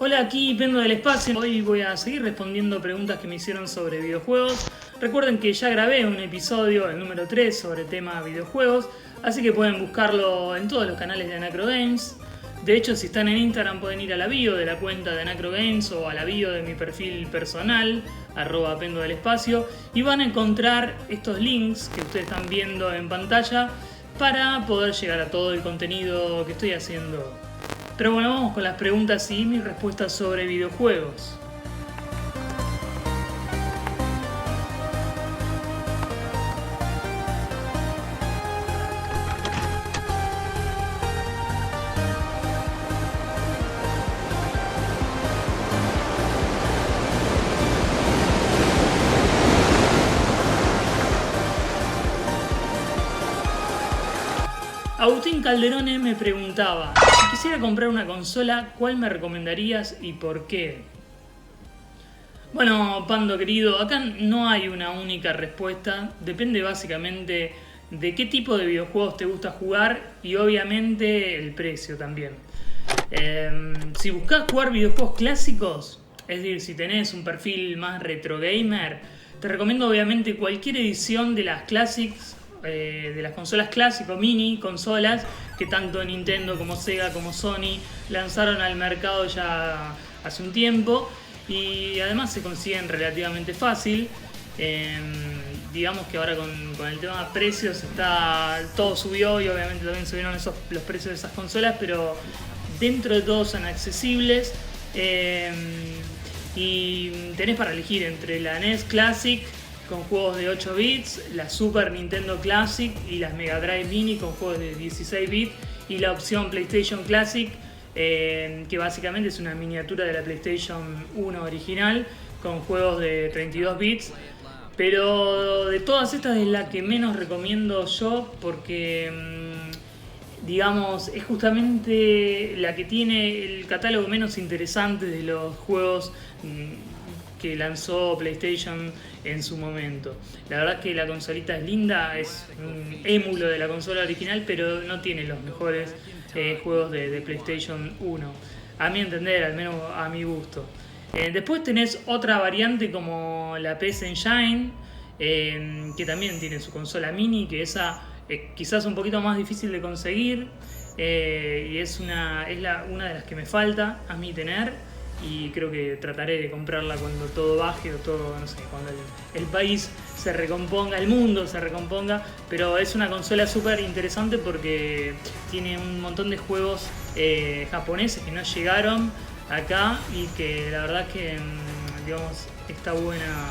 Hola, aquí Pendo del Espacio. Hoy voy a seguir respondiendo preguntas que me hicieron sobre videojuegos. Recuerden que ya grabé un episodio, el número 3, sobre tema videojuegos, así que pueden buscarlo en todos los canales de Anacro Games. De hecho, si están en Instagram pueden ir a la bio de la cuenta de Anacro Games o a la bio de mi perfil personal, @Pendo del Espacio, y van a encontrar estos links que ustedes están viendo en pantalla para poder llegar a todo el contenido que estoy haciendo. Pero bueno, vamos con las preguntas y mis respuestas sobre videojuegos. Agustín Calderone me preguntaba: si quisiera comprar una consola, ¿cuál me recomendarías y por qué? Bueno, Pando querido, acá no hay una única respuesta. Depende básicamente de qué tipo de videojuegos te gusta jugar y obviamente el precio también. Si buscas jugar videojuegos clásicos, es decir, si tenés un perfil más retro gamer, te recomiendo obviamente cualquier edición de las Classics, de las consolas clásico, mini consolas, que tanto Nintendo como Sega como Sony lanzaron al mercado ya hace un tiempo y además se consiguen relativamente fácil. Digamos que ahora con el tema de precios todo subió y obviamente también subieron los precios de esas consolas, pero dentro de todo son accesibles. Y tenés para elegir entre la NES Classic con juegos de 8 bits, la Super Nintendo Classic y las Mega Drive Mini con juegos de 16 bits y la opción PlayStation Classic, que básicamente es una miniatura de la PlayStation 1 original con juegos de 32 bits. Pero de todas estas es la que menos recomiendo yo porque, digamos, es justamente la que tiene el catálogo menos interesante de los juegos que lanzó PlayStation en su momento. La verdad es que la consolita es linda, es un émulo de la consola original, pero no tiene los mejores juegos de PlayStation 1. A mi entender, al menos a mi gusto. Después tenés otra variante como la PS Engine, que también tiene su consola mini, que esa es quizás un poquito más difícil de conseguir, y es una de las que me falta a mí tener. Y creo que trataré de comprarla cuando todo baje o todo, no sé, cuando el país se recomponga, el mundo se recomponga. Pero es una consola súper interesante porque tiene un montón de juegos japoneses que no llegaron acá y que la verdad que, digamos, está buena.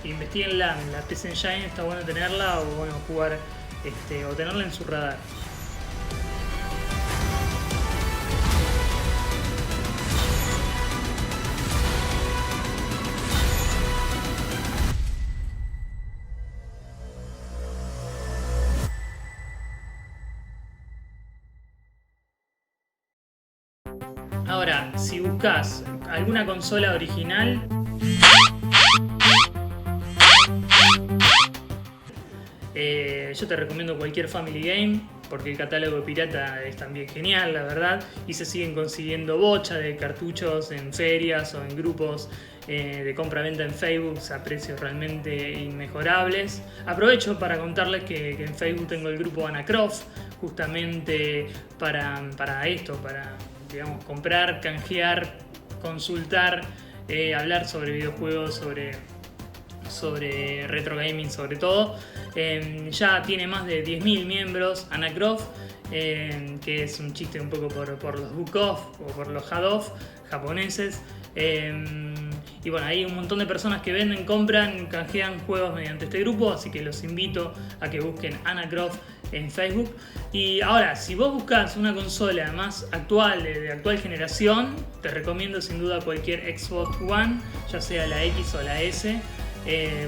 Investíguenla, la PC Engine está bueno tenerla o bueno, jugar o tenerla en su radar. Ahora, si buscas alguna consola original, yo te recomiendo cualquier Family Game, porque el catálogo pirata es también genial, la verdad, y se siguen consiguiendo bocha de cartuchos en ferias o en grupos de compra-venta en Facebook a precios realmente inmejorables. Aprovecho para contarles que en Facebook tengo el grupo Anacroft, justamente para esto, para, digamos, comprar, canjear, consultar, hablar sobre videojuegos, sobre retro gaming sobre todo. Ya tiene más de 10.000 miembros Anacroft, que es un chiste un poco por los book off o por los head off japoneses. Y bueno, hay un montón de personas que venden, compran, canjean juegos mediante este grupo, así que los invito a que busquen Anacroft en Facebook. Y ahora, si vos buscas una consola más actual, de actual generación, te recomiendo sin duda cualquier Xbox One, ya sea la X o la S,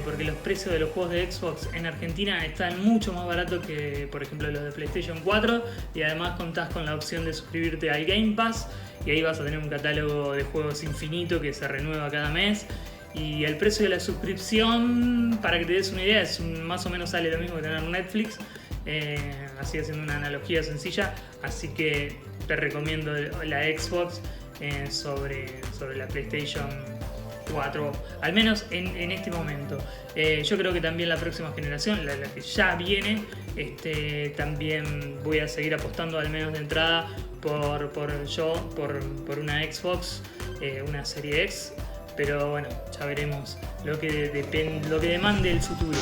porque los precios de los juegos de Xbox en Argentina están mucho más baratos que, por ejemplo, los de PlayStation 4, y además contás con la opción de suscribirte al Game Pass y ahí vas a tener un catálogo de juegos infinito que se renueva cada mes. Y el precio de la suscripción, para que te des una idea, más o menos sale lo mismo que tener Netflix, así haciendo una analogía sencilla. Así que te recomiendo la Xbox sobre la PlayStation 4, al menos en este momento. Yo creo que también la próxima generación, la que ya viene, también voy a seguir apostando, al menos de entrada, por una Xbox, una Serie X, pero bueno, ya veremos lo que demande el futuro.